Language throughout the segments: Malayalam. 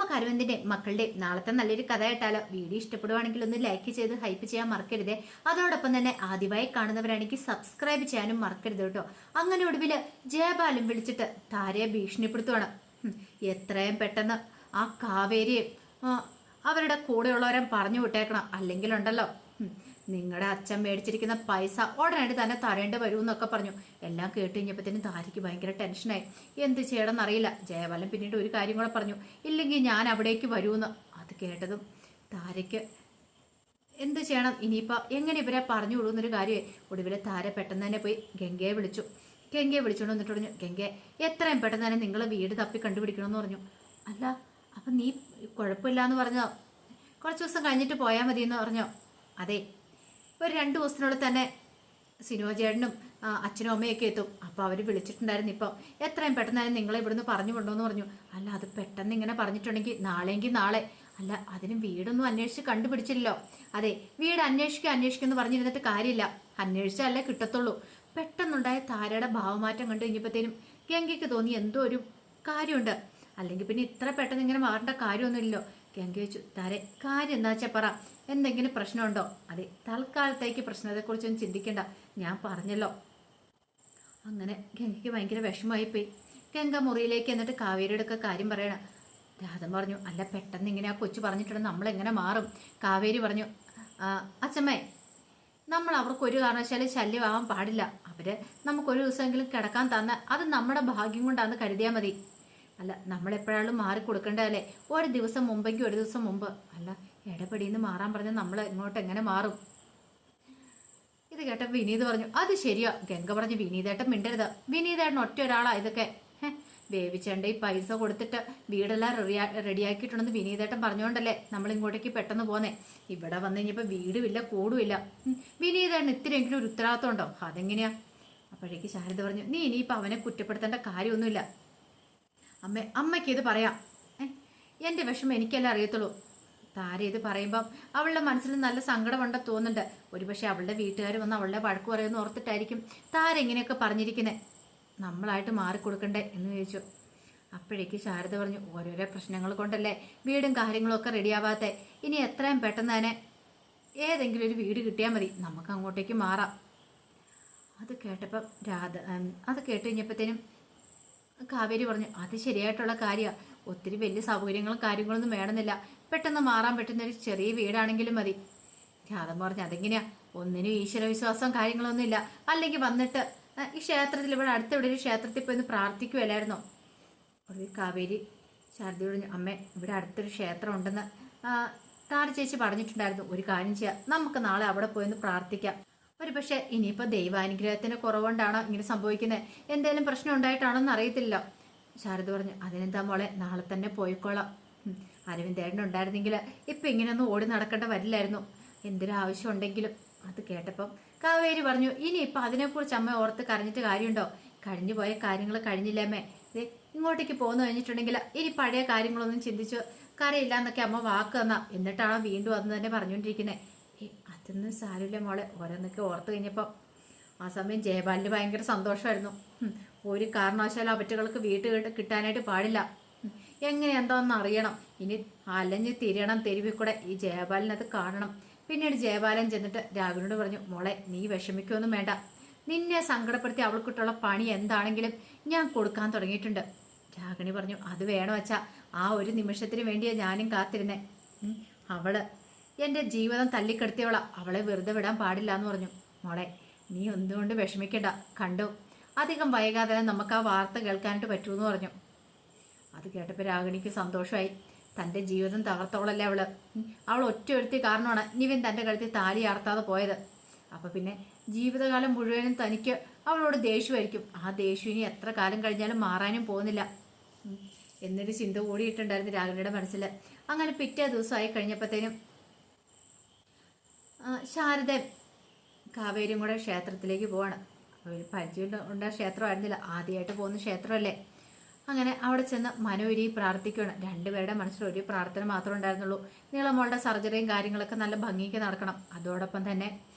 നമുക്ക് അരവിന്ദിന്റെ മക്കളുടെ നാളത്തെ നല്ലൊരു കഥ കേട്ടാലോ? വീഡിയോ ഇഷ്ടപ്പെടുവാണെങ്കിൽ ഒന്ന് ലൈക്ക് ചെയ്ത് ഹൈപ്പ് ചെയ്യാൻ മറക്കരുതേ. അതോടൊപ്പം തന്നെ ആദ്യമായി കാണുന്നവരാണെങ്കിൽ സബ്സ്ക്രൈബ് ചെയ്യാനും മറക്കരുത് കേട്ടോ. അങ്ങനെ ഒടുവില് ജയപാലം വിളിച്ചിട്ട് താരയെ ഭീഷണിപ്പെടുത്തുവാണ്. എത്രയും പെട്ടെന്ന് ആ കാവേരിയെ അവരുടെ കൂടെയുള്ളവരെ പറഞ്ഞു വിട്ടേക്കണം, അല്ലെങ്കിലുണ്ടല്ലോ നിങ്ങളുടെ അച്ഛൻ മേടിച്ചിരിക്കുന്ന പൈസ ഉടനടി തന്നെ തരേണ്ടി വരൂ എന്നൊക്കെ പറഞ്ഞു. എല്ലാം കേട്ട് കഴിഞ്ഞപ്പോഴത്തേനും താരയ്ക്ക് ഭയങ്കര ടെൻഷനായി. എന്ത് ചെയ്യണമെന്ന് അറിയില്ല. ജയപാലൻ പിന്നീട് ഒരു കാര്യം കൂടെ പറഞ്ഞു, ഇല്ലെങ്കിൽ ഞാൻ അവിടേക്ക് വരൂന്ന്. അത് കേട്ടതും താരയ്ക്ക് എന്ത് ചെയ്യണം, ഇനിയിപ്പോൾ എങ്ങനെ ഇവരെ പറഞ്ഞു വിടുന്നൊരു കാര്യമേ. ഒടുവിലെ താര പെട്ടെന്ന് തന്നെ പോയി ഗംഗയെ വിളിച്ചു. ഗംഗയെ വിളിച്ചോണ്ട് വന്നിട്ട് പറഞ്ഞു, ഗംഗയെ എത്രയും പെട്ടെന്ന് തന്നെ നിങ്ങൾ വീട് തപ്പി കണ്ടുപിടിക്കണമെന്ന് പറഞ്ഞു. അല്ല അപ്പം നീ കുഴപ്പമില്ല എന്ന് പറഞ്ഞോ, കുറച്ച് ദിവസം കഴിഞ്ഞിട്ട് പോയാൽ മതി എന്ന് പറഞ്ഞോ. അതെ, ഒരു 2 ദിവസത്തിനുള്ളിൽ തന്നെ സിനോജേടനും അച്ഛനും അമ്മയൊക്കെ എത്തും. അപ്പോൾ അവർ വിളിച്ചിട്ടുണ്ടായിരുന്നു. ഇപ്പം എത്രയും പെട്ടെന്ന് തന്നെ നിങ്ങളെ ഇവിടുന്ന് പറഞ്ഞു കൊണ്ടുവന്ന് പറഞ്ഞു. അല്ല അത് പെട്ടെന്ന് ഇങ്ങനെ പറഞ്ഞിട്ടുണ്ടെങ്കിൽ നാളെയെങ്കിൽ നാളെ. അല്ല അതിന് വീടൊന്നും അന്വേഷിച്ച് കണ്ടുപിടിച്ചില്ലല്ലോ. അതെ, വീട് അന്വേഷിക്കുമെന്ന് പറഞ്ഞിരുന്നിട്ട് കാര്യമില്ല, അന്വേഷിച്ചല്ലേ കിട്ടത്തുള്ളൂ. പെട്ടെന്നുണ്ടായ താരയുടെ ഭാവമാറ്റം കണ്ടു കഴിഞ്ഞപ്പോഴത്തേനും ഗംഗയ്ക്ക് തോന്നി എന്തോ ഒരു കാര്യമുണ്ട്. അല്ലെങ്കിൽ പിന്നെ ഇത്ര പെട്ടെന്ന് ഇങ്ങനെ മാറേണ്ട കാര്യമൊന്നുമില്ലല്ലോ. ഗംഗ ചോദിച്ചു, താരെ കാര്യം എന്താ വെച്ചാൽ പറ, എന്തെങ്കിലും പ്രശ്നമുണ്ടോ? അതെ, തൽക്കാലത്തേക്ക് പ്രശ്നത്തെക്കുറിച്ചൊന്നും ചിന്തിക്കണ്ട, ഞാൻ പറഞ്ഞല്ലോ. അങ്ങനെ ഗംഗയ്ക്ക് ഭയങ്കര വിഷമമായിപ്പോയി. ഗംഗ മുറിയിലേക്ക് എന്നിട്ട് കാവേരിയുടെ ഒക്കെ കാര്യം പറയണം. രാധൻ പറഞ്ഞു, അല്ല പെട്ടെന്ന് ഇങ്ങനെ ആ കൊച്ചു പറഞ്ഞിട്ടുണ്ടെങ്കിൽ നമ്മളെങ്ങനെ മാറും? കാവേരി പറഞ്ഞു, അച്ഛമ്മേ നമ്മൾ അവർക്ക് ഒരു കാരണവശാലും ശല്യമാവാൻ പാടില്ല. അവര് നമുക്കൊരു ദിവസമെങ്കിലും കിടക്കാൻ തന്ന അത് നമ്മുടെ ഭാഗ്യം കൊണ്ടാന്ന് കരുതിയാൽ മതി. അല്ല നമ്മളെപ്പോഴാളും മാറി കൊടുക്കേണ്ടതല്ലേ? ഒരു ദിവസം മുമ്പെങ്കിൽ ഒരു ദിവസം മുമ്പ്. അല്ല ഇടപെടിന്ന് മാറാൻ പറഞ്ഞാൽ നമ്മൾ ഇങ്ങോട്ട് എങ്ങനെ മാറും? ഇത് കേട്ട വിനീത് പറഞ്ഞു, അത് ശരിയാ. ഗംഗ പറഞ്ഞു, വിനീതേട്ടൻ മിണ്ടരുത്. വിനീതേട്ടൻ ഒറ്റ ഒരാളാ ഇതൊക്കെ. വേവിച്ചേണ്ട ഈ പൈസ കൊടുത്തിട്ട് വീടെല്ലാം റെഡിയാക്കിയിട്ടുണ്ടെന്ന് വിനീതേട്ടൻ പറഞ്ഞുകൊണ്ടല്ലേ നമ്മൾ ഇങ്ങോട്ടേക്ക് പെട്ടെന്ന് പോന്നേ. ഇവിടെ വന്നു കഴിഞ്ഞപ്പോൾ വീടുമില്ല കൂടുമില്ല. വിനീതേട്ടൻ ഇത്തിരിയെങ്കിലും ഒരു ഉത്തരവാദിത്വം ഉണ്ടോ? അതെങ്ങനെയാ? അപ്പോഴേക്ക് ശാരദ പറഞ്ഞു, നീ ഇനിയിപ്പോൾ അവനെ കുറ്റപ്പെടുത്തേണ്ട കാര്യമൊന്നുമില്ല. അമ്മയ്ക്ക് ഇത് പറയാം. എൻ്റെ വിഷമം എനിക്കല്ലേ അറിയത്തുള്ളൂ. താര ഇത് പറയുമ്പം അവളുടെ മനസ്സിൽ നല്ല സങ്കടമുണ്ടെന്ന് തോന്നുന്നുണ്ട്. ഒരുപക്ഷെ അവളുടെ വീട്ടുകാർ വന്ന് അവളുടെ വഴക്ക് പറയുമെന്ന് ഓർത്തിട്ടായിരിക്കും താര ഇങ്ങനെയൊക്കെ പറഞ്ഞിരിക്കുന്നത്. നമ്മളായിട്ട് മാറിക്കൊടുക്കണ്ടേ എന്ന് ചോദിച്ചു. അപ്പോഴേക്ക് ശാരദ പറഞ്ഞു, ഓരോരോ പ്രശ്നങ്ങൾ കൊണ്ടല്ലേ വീടും കാര്യങ്ങളും ഒക്കെ റെഡിയാവാത്തെ. ഇനി എത്രയും പെട്ടെന്ന് തന്നെ ഏതെങ്കിലും ഒരു വീട് കിട്ടിയാൽ മതി, നമുക്ക് അങ്ങോട്ടേക്ക് മാറാം. അത് കേട്ടപ്പം അത് കേട്ട് കഴിഞ്ഞപ്പോഴത്തേനും കാവേരി പറഞ്ഞു, അത് ശരിയായിട്ടുള്ള കാര്യമാണ്. ഒത്തിരി വലിയ സൗകര്യങ്ങളും കാര്യങ്ങളൊന്നും വേണമെന്നില്ല, പെട്ടെന്ന് മാറാൻ പറ്റുന്ന ഒരു ചെറിയ വീടാണെങ്കിലും മതി. രാധൻ പറഞ്ഞു, അതെങ്ങനെയാ? ഒന്നിനും ഈശ്വരവിശ്വാസം കാര്യങ്ങളൊന്നും ഇല്ല. അല്ലെങ്കിൽ വന്നിട്ട് ഈ ക്ഷേത്രത്തിൽ ഇവിടെ അടുത്തിവിടെ ഒരു ക്ഷേത്രത്തിൽ പോയി പ്രാർത്ഥിക്കുമല്ലായിരുന്നോ? ഒരു കാവേരി ശാരദ പറഞ്ഞു, അമ്മേ ഇവിടെ അടുത്തൊരു ക്ഷേത്രം ഉണ്ടെന്ന് താര ചേച്ചി പറഞ്ഞിട്ടുണ്ടായിരുന്നു. ഒരു കാര്യം ചെയ്യാം, നമുക്ക് നാളെ അവിടെ പോയെന്ന് പ്രാർത്ഥിക്കാം. ഒരു പക്ഷേ ഇനിയിപ്പോൾ ദൈവാനുഗ്രഹത്തിന് കുറവുകൊണ്ടാണോ ഇങ്ങനെ സംഭവിക്കുന്നത്, എന്തെങ്കിലും പ്രശ്നം ഉണ്ടായിട്ടാണോ എന്ന് അറിയത്തില്ല. ശാരദ പറഞ്ഞു, അതിനെന്താ മോളെ, നാളെ തന്നെ പോയിക്കോളാം. അരവിന്ദേട്ടൻ ഉണ്ടായിരുന്നെങ്കിൽ ഇപ്പം ഇങ്ങനെയൊന്നും ഓടി നടക്കേണ്ട വരില്ലായിരുന്നു, എന്തൊരു ആവശ്യം ഉണ്ടെങ്കിലും. അത് കേട്ടപ്പം കാവേരി പറഞ്ഞു, ഇനിയിപ്പോൾ അതിനെക്കുറിച്ച് അമ്മ ഓർത്ത് കരഞ്ഞിട്ട് കാര്യമുണ്ടോ? കഴിഞ്ഞു പോയ കാര്യങ്ങൾ കഴിഞ്ഞില്ലേ അമ്മേ? ഇങ്ങോട്ടേക്ക് പോന്നു കഴിഞ്ഞിട്ടുണ്ടെങ്കിൽ ഇനി പഴയ കാര്യങ്ങളൊന്നും ചിന്തിച്ചു കരയില്ല എന്നൊക്കെ അമ്മ വാക്ക് തന്നാ, എന്നിട്ടാണോ വീണ്ടും അന്ന് തന്നെ പറഞ്ഞുകൊണ്ടിരിക്കുന്നത്. അതൊന്നും സാരമില്ല മോളെ, ഓരോന്നൊക്കെ ഓർത്ത് കഴിഞ്ഞപ്പോൾ ആ സമയം ജയപാലിന് ഭയങ്കര സന്തോഷമായിരുന്നു. ഒരു കാരണവശാലും അവറ്റകൾക്ക് വീട്ട് കിട്ടാനായിട്ട് പാടില്ല. എങ്ങനെ എന്താണെന്ന് അറിയണം. ഇനി അലഞ്ഞ് തിരിയണം തെരുവിൽ കൂടെ. ഈ ജയപാലിനത് കാണണം. പിന്നീട് ജയപാലൻ ചെന്നിട്ട് രാഘവനോട് പറഞ്ഞു, മോളെ നീ വിഷമിക്കൊന്നും വേണ്ട, നിന്നെ സങ്കടപ്പെടുത്തി അവൾക്കിട്ടുള്ള പണി എന്താണെങ്കിലും ഞാൻ കൊടുക്കാൻ തുടങ്ങിയിട്ടുണ്ട്. രാഘവനി പറഞ്ഞു, അത് വേണോ വച്ചാ ആ ഒരു നിമിഷത്തിന് വേണ്ടിയാ ഞാനും കാത്തിരുന്നേ. അവള് എൻ്റെ ജീവിതം തല്ലിക്കെടുത്തിയവളാ, അവളെ വെറുതെ വിടാൻ പാടില്ല എന്ന് പറഞ്ഞു. മോളെ നീ എന്തുകൊണ്ട് വിഷമിക്കണ്ട, കണ്ടു അധികം വൈകാതെ നമുക്ക് ആ വാർത്ത കേൾക്കാനായിട്ട് പറ്റൂന്ന് പറഞ്ഞു. അത് കേട്ടപ്പോൾ രാഗിണിക്ക് സന്തോഷമായി. തൻ്റെ ജീവിതം തകർത്തവളല്ലേ അവൾ ഒറ്റ ഒരുത്തി കാരണമാണ് നിവിൻ തൻ്റെ കഴുത്തിൽ താലി ആർത്താതെ പോയത്. അപ്പം പിന്നെ ജീവിതകാലം മുഴുവനും തനിക്ക് അവളോട് ദേഷ്യമായിരിക്കും. ആ ദേഷ്യം ഇനി എത്ര കാലം കഴിഞ്ഞാലും മാറാനും പോകുന്നില്ല എന്നൊരു ചിന്ത കൂടിയിട്ടുണ്ടായിരുന്നു രാഗിണിയുടെ മനസ്സിൽ. അങ്ങനെ പിറ്റേ ദിവസമായി കഴിഞ്ഞപ്പോഴത്തേനും ശാരദ കാവേരിയും കൂടെ ക്ഷേത്രത്തിലേക്ക് പോവാണ്. പരിചയം ഉണ്ട ക്ഷേത്രമായിരുന്നില്ല, ആദ്യമായിട്ട് പോകുന്ന ക്ഷേത്രമല്ലേ. അങ്ങനെ അവിടെ ചെന്ന് മനോരി പ്രാർത്ഥിക്കുകയാണ്. രണ്ടുപേരുടെ മനസ്സിൽ ഒരു പ്രാർത്ഥന മാത്രമേ ഉണ്ടായിരുന്നുള്ളൂ, നീളമോളുടെ സർജറിയും കാര്യങ്ങളൊക്കെ നല്ല ഭംഗിക്ക് നടക്കണം. അതോടൊപ്പം തന്നെ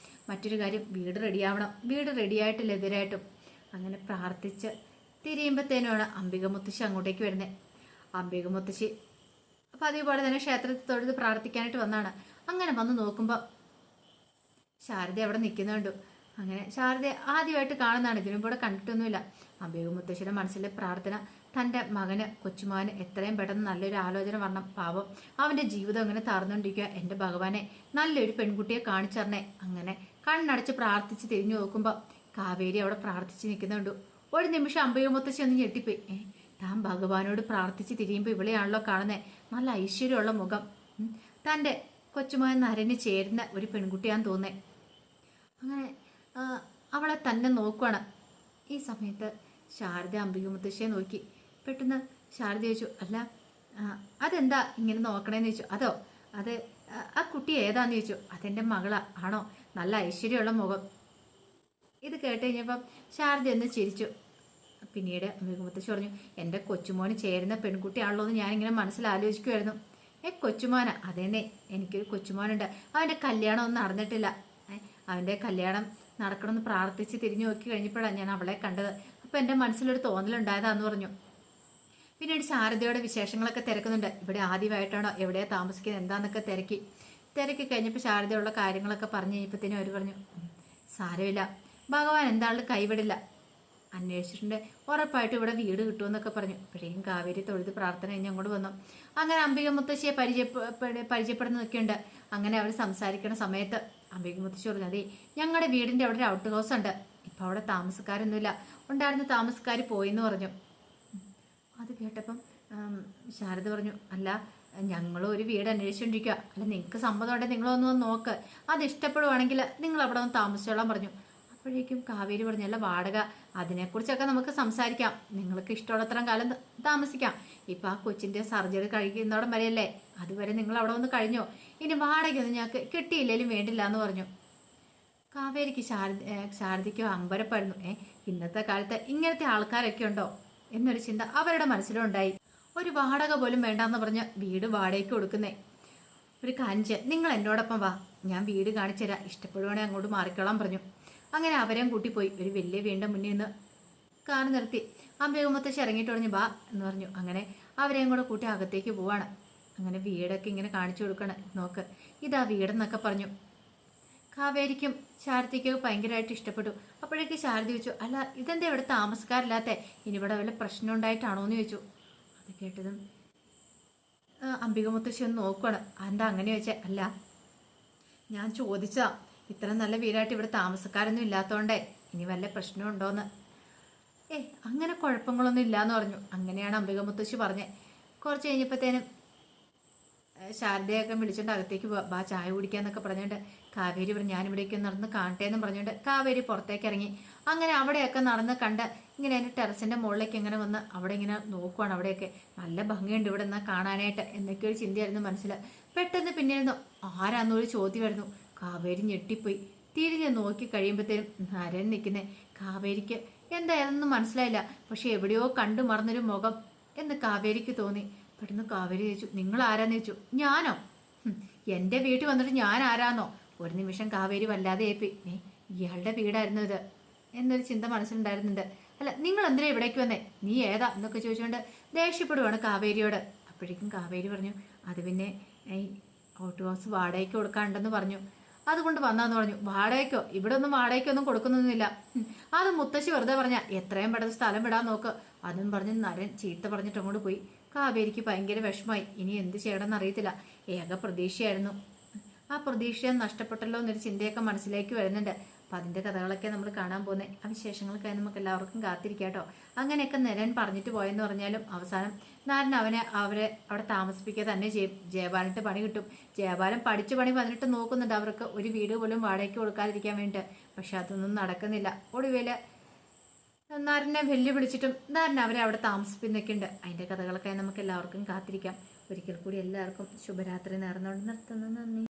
മറ്റൊരു കാര്യം, വീട് റെഡിയാവണം. വീട് റെഡിയായിട്ടില്ല എതിരായിട്ടും. അങ്ങനെ പ്രാർത്ഥിച്ച് തിരിയുമ്പോഴത്തേനുമാണ് അംബിക മുത്തശ്ശി അങ്ങോട്ടേക്ക് വരുന്നത്. അംബിക മുത്തശ്ശി പതിവ് പോലെ തന്നെ ക്ഷേത്രത്തിൽ തൊഴുത് പ്രാർത്ഥിക്കാനായിട്ട് വന്നാണ്. അങ്ങനെ വന്ന് നോക്കുമ്പോൾ ശാരദ അവിടെ നിൽക്കുന്നുണ്ടു. അങ്ങനെ ശാരദ ആദ്യമായിട്ട് കാണുന്നതാണ്, ഇതിനും കൂടെ കണ്ടിട്ടൊന്നുമില്ല. അംബിക മുത്തശ്ശിയുടെ മനസ്സിലെ പ്രാർത്ഥന തൻ്റെ മകന് കൊച്ചുമാന് എത്രയും പെട്ടെന്ന് നല്ലൊരു ആലോചന വരണം. പാവം അവൻ്റെ ജീവിതം അങ്ങനെ തറന്നുകൊണ്ടിരിക്കുക. എൻ്റെ ഭഗവാനെ നല്ലൊരു പെൺകുട്ടിയെ കാണിച്ചറിഞ്ഞേ. അങ്ങനെ കണ്ണടച്ച് പ്രാർത്ഥിച്ച് തിരിഞ്ഞു നോക്കുമ്പോൾ കാവേരി അവിടെ പ്രാർത്ഥിച്ച് നിൽക്കുന്നുണ്ട്. ഒരു നിമിഷം അംബിക മുത്തശ്ശി ഒന്ന് ഞെട്ടിപ്പോയി. താൻ ഭഗവാനോട് പ്രാർത്ഥിച്ച് തിരിയുമ്പോൾ ഇവിടെയാണല്ലോ കാണുന്നത്. നല്ല ഐശ്വര്യമുള്ള മുഖം, തൻ്റെ കൊച്ചുമാൻ നരന് ചേരുന്ന ഒരു പെൺകുട്ടിയാന്ന് തോന്നേ. അങ്ങനെ അവളെ തന്നെ നോക്കുവാണ്. ഈ സമയത്ത് ശാരദ അംബിക മുത്തശ്ശിയെ നോക്കി. പെട്ടെന്ന് ശാരദ ചോദിച്ചു, അല്ല അതെന്താ ഇങ്ങനെ നോക്കണേന്ന് ചോദിച്ചു. അതോ അത് ആ കുട്ടി ഏതാന്ന് ചോദിച്ചു. അതെൻ്റെ മകളാ. ആണോ? നല്ല ഐശ്വര്യമുള്ള മുഖം. ഇത് കേട്ട് കഴിഞ്ഞപ്പം ശാരദ ഒന്ന് ചിരിച്ചു. പിന്നീട് അംബിക മുത്തശ്ശി പറഞ്ഞു, എൻ്റെ കൊച്ചുമോന് ചേരുന്ന പെൺകുട്ടിയാണല്ലോ എന്ന് ഞാനിങ്ങനെ മനസ്സിലാലോചിക്കുമായിരുന്നു. കൊച്ചുമോന? അതേന്നേ, എനിക്കൊരു കൊച്ചുമോനുണ്ട്. അവൻ്റെ കല്യാണം ഒന്നും നടന്നിട്ടില്ല. അവൻ്റെ കല്യാണം നടക്കണമെന്ന് പ്രാർത്ഥിച്ച് തിരിഞ്ഞു നോക്കി കഴിഞ്ഞപ്പോഴാണ് ഞാൻ അവളെ കണ്ടത്. അപ്പം എൻ്റെ മനസ്സിലൊരു തോന്നലുണ്ടായതാന്ന് പറഞ്ഞു. പിന്നീട് ശാരദയുടെ വിശേഷങ്ങളൊക്കെ തിരക്കുന്നുണ്ട്. ഇവിടെ ആദ്യമായിട്ടാണോ, എവിടെയാണ് താമസിക്കുന്നത്, എന്താണെന്നൊക്കെ തിരക്കി കഴിഞ്ഞപ്പോൾ ശാരദയുള്ള കാര്യങ്ങളൊക്കെ പറഞ്ഞു കഴിഞ്ഞപ്പോഴത്തേനും അവർ പറഞ്ഞു, സാരമില്ല, ഭഗവാൻ എന്താളും കൈവിടില്ല, അന്വേഷിച്ചിട്ടുണ്ട്, ഉറപ്പായിട്ടും ഇവിടെ വീട് കിട്ടുമെന്നൊക്കെ പറഞ്ഞു. ഇപ്പോഴേക്കും കാവേരി തൊഴുത് പ്രാർത്ഥന കഴിഞ്ഞ് അങ്ങോട്ട് വന്നു. അങ്ങനെ അംബിക മുത്തശ്ശിയെ പരിചയപ്പെടുന്നതൊക്കെ ഉണ്ട്. അങ്ങനെ അവർ സംസാരിക്കുന്ന സമയത്ത് അംബിക മുത്തശ്ശി പറഞ്ഞു, അതെ, ഞങ്ങളുടെ വീടിൻ്റെ അവിടെ ഒരു ഔട്ട് ഹൗസ് ഉണ്ട്. ഇപ്പം അവിടെ താമസക്കാരൊന്നുമില്ല, ഉണ്ടായിരുന്ന താമസക്കാർ പോയിന്ന് പറഞ്ഞു. അത് കേട്ടപ്പം ശാരദ പറഞ്ഞു, അല്ല ഞങ്ങളും ഒരു വീട് അന്വേഷിച്ചുകൊണ്ടിരിക്കുക. അല്ല നിങ്ങൾക്ക് സമ്മതം ഉണ്ടെങ്കിൽ നിങ്ങളൊന്ന് നോക്ക്, അത് ഇഷ്ടപ്പെടുവാണെങ്കിൽ നിങ്ങൾ അവിടെ ഒന്ന് താമസിച്ചോളാൻ പറഞ്ഞു. അപ്പോഴേക്കും കാവേരി പറഞ്ഞു, അല്ല വാടക അതിനെക്കുറിച്ചൊക്കെ നമുക്ക് സംസാരിക്കാം, നിങ്ങൾക്ക് ഇഷ്ടമുള്ളത്രയും കാലം താമസിക്കാം. ഇപ്പം ആ കൊച്ചിൻ്റെ സർജറി കഴിക്കുന്നോടം വരെയല്ലേ, അതുവരെ നിങ്ങൾ അവിടെ ഒന്ന് കഴിഞ്ഞോ, ഇനി വാടകയൊന്നും ഞങ്ങൾക്ക് കിട്ടിയില്ലെങ്കിലും വേണ്ടില്ല എന്ന് പറഞ്ഞു. കാവേരിക്ക് ശാരദയ്ക്ക് അമ്പരപ്പായിരുന്നു. ഇന്നത്തെ കാലത്ത് ഇങ്ങനത്തെ ആൾക്കാരൊക്കെ ഉണ്ടോ എന്നൊരു ചിന്ത അവരുടെ മനസ്സിലും ഉണ്ടായി. ഒരു വാടക പോലും വേണ്ടാന്ന് പറഞ്ഞ് വീട് വാടകയ്ക്ക് കൊടുക്കുന്നേ. ഒരു കാഞ്ച്, നിങ്ങൾ എന്നോടൊപ്പം വാ, ഞാൻ വീട് കാണിച്ചു തരാം, ഇഷ്ടപ്പെടുവാണെങ്കിൽ അങ്ങോട്ട് മാറിക്കോളാൻ പറഞ്ഞു. അങ്ങനെ അവരെയും കൂട്ടിപ്പോയി. ഒരു വലിയ വീടിൻ്റെ മുന്നിൽ നിന്ന് കാർ നിർത്തി. അംബിക മുത്തശ്ശി ഇറങ്ങിയിട്ട് പറഞ്ഞു, ബാ എന്ന് പറഞ്ഞു. അങ്ങനെ അവരെയും കൂടെ കൂട്ടി അകത്തേക്ക് പോവാണ്. അങ്ങനെ വീടൊക്കെ ഇങ്ങനെ കാണിച്ചു കൊടുക്കണം, നോക്ക് ഇതാ വീടെന്നൊക്കെ പറഞ്ഞു. കാവേരിക്കും ശാരദയ്ക്കും ഭയങ്കരമായിട്ട് ഇഷ്ടപ്പെട്ടു. അപ്പോഴേക്ക് ശാരദ ചോദിച്ചു, അല്ല ഇതെന്താ ഇവിടെ താമസക്കാരില്ലാത്ത, ഇനി ഇവിടെ വല്ല പ്രശ്നം ഉണ്ടായിട്ടാണോ എന്ന് ചോദിച്ചു. അത് കേട്ടതും അംബിക മുത്തശ്ശി ഒന്ന് നോക്കുകയാണ്. എന്താ അങ്ങനെ ചോദിച്ചേ? അല്ല ഞാൻ ചോദിച്ചാ, ഇത്ര നല്ല വീടായിട്ട് ഇവിടെ താമസക്കാരൊന്നും ഇല്ലാത്തതുകൊണ്ടേ ഇനി വല്ല പ്രശ്നമുണ്ടോയെന്ന്. അങ്ങനെ കുഴപ്പങ്ങളൊന്നും ഇല്ലയെന്ന് പറഞ്ഞു. അങ്ങനെയാണ് അംബിക മുത്തശ്ശി പറഞ്ഞത്. കുറച്ച് കഴിഞ്ഞപ്പോഴത്തേനും ശാരദയൊക്കെ വിളിച്ചുകൊണ്ട് അകത്തേക്ക് ബാ ചായ കുടിക്കാന്നൊക്കെ പറഞ്ഞുകൊണ്ട് കാവേരി പറഞ്ഞു, ഞാനിവിടേക്ക് നടന്ന് കാണട്ടെ എന്നും പറഞ്ഞുകൊണ്ട് കാവേരി പുറത്തേക്ക് ഇറങ്ങി. അങ്ങനെ അവിടെയൊക്കെ നടന്ന് കണ്ട് ഇങ്ങനെ എൻ്റെ ടെറസിൻ്റെ മുകളിലേക്ക് ഇങ്ങനെ വന്ന് അവിടെ ഇങ്ങനെ നോക്കുവാണ്. അവിടെയൊക്കെ നല്ല ഭംഗിയുണ്ട് ഇവിടെ നിന്ന് കാണാനായിട്ട് എന്നൊക്കെ ഒരു ചിന്തയായിരുന്നു മനസ്സിൽ. പെട്ടെന്ന് പിന്നീട് ആരാന്നൊരു ചോദ്യമായിരുന്നു. കാവേരി ഞെട്ടിപ്പോയി. തിരിഞ്ഞ് നോക്കി കഴിയുമ്പോഴത്തേനും നരൻ നിൽക്കുന്നേ. കാവേരിക്ക് എന്തായാലും മനസ്സിലായില്ല, പക്ഷെ എവിടെയോ കണ്ടു മറന്നൊരു മുഖം എന്ന് കാവേരിക്ക് തോന്നി. പെട്ടെന്ന് കാവേരി ചോദിച്ചു, നിങ്ങൾ ആരാന്ന് ചോദിച്ചു. ഞാനോ? എൻ്റെ വീട്ടിൽ വന്നിട്ട് ഞാൻ ആരാന്നോ? ഒരു നിമിഷം കാവേരി വല്ലാതെ ഏപ്പി. ഇയാളുടെ വീടായിരുന്നു ഇത് എന്നൊരു ചിന്ത മനസ്സിലുണ്ടായിരുന്നുണ്ട്. അല്ല നിങ്ങൾ എന്തിനാ ഇവിടേക്ക് വന്നേ, നീ ഏതാ എന്നൊക്കെ ചോദിച്ചുകൊണ്ട് ദേഷ്യപ്പെടുവാണ് കാവേരിയോട്. അപ്പോഴേക്കും കാവേരി പറഞ്ഞു, അത് പിന്നെ ഔട്ട് ഹൗസ് വാടകയ്ക്ക് കൊടുക്കാണ്ടെന്ന് പറഞ്ഞു, അതുകൊണ്ട് വന്നാന്ന് പറഞ്ഞു. വാടകയ്ക്കോ? ഇവിടെ ഒന്നും വാടകയ്ക്കൊന്നും കൊടുക്കുന്നൊന്നുമില്ല. അത് മുത്തശ്ശി വെറുതെ പറഞ്ഞ, എത്രയും പെട്ടെന്ന് സ്ഥലം വിടാൻ നോക്ക് അതും പറഞ്ഞ് നരൻ ചീത്ത പറഞ്ഞിട്ട് അങ്ങോട്ട് പോയി. കാവേരിക്ക് ഭയങ്കര വിഷമമായി. ഇനി എന്ത് ചെയ്യണമെന്ന് അറിയത്തില്ല. ഏക പ്രതീക്ഷയായിരുന്നു, ആ പ്രതീക്ഷ നഷ്ടപ്പെട്ടല്ലോ എന്നൊരു ചിന്തയൊക്കെ മനസ്സിലേക്ക് വരുന്നുണ്ട്. അപ്പം അതിൻ്റെ കഥകളൊക്കെ നമ്മൾ കാണാൻ പോകുന്നത്. ആ വിശേഷങ്ങൾക്കായി നമുക്ക് എല്ലാവർക്കും കാത്തിരിക്കാം കേട്ടോ. അങ്ങനെയൊക്കെ നരൻ പറഞ്ഞിട്ട് പോയെന്ന് പറഞ്ഞാലും അവസാനം നാരൻ അവരെ അവിടെ താമസിപ്പിക്കുക തന്നെ ചെയ്യും. ജയപാലിട്ട് പണി കിട്ടും. ജയപാലൻ പഠിച്ചു പണി വന്നിട്ട് നോക്കുന്നുണ്ട് അവർക്ക് ഒരു വീട് പോലും വാടകയ്ക്ക് കൊടുക്കാതിരിക്കാൻ വേണ്ടിയിട്ട്. പക്ഷെ അതൊന്നും നടക്കുന്നില്ല. ഒടുവിൽ നാരനെ വെല്ലുവിളിച്ചിട്ടും നാരൻ അവരെ അവിടെ താമസിപ്പിക്കുന്നൊക്കെയുണ്ട്. അതിൻ്റെ കഥകളൊക്കെ നമുക്ക് എല്ലാവർക്കും കാത്തിരിക്കാം. ഒരിക്കൽ കൂടി എല്ലാവർക്കും ശുഭരാത്രി നേർന്നുകൊണ്ട് നിർത്തുന്നു. നന്ദി.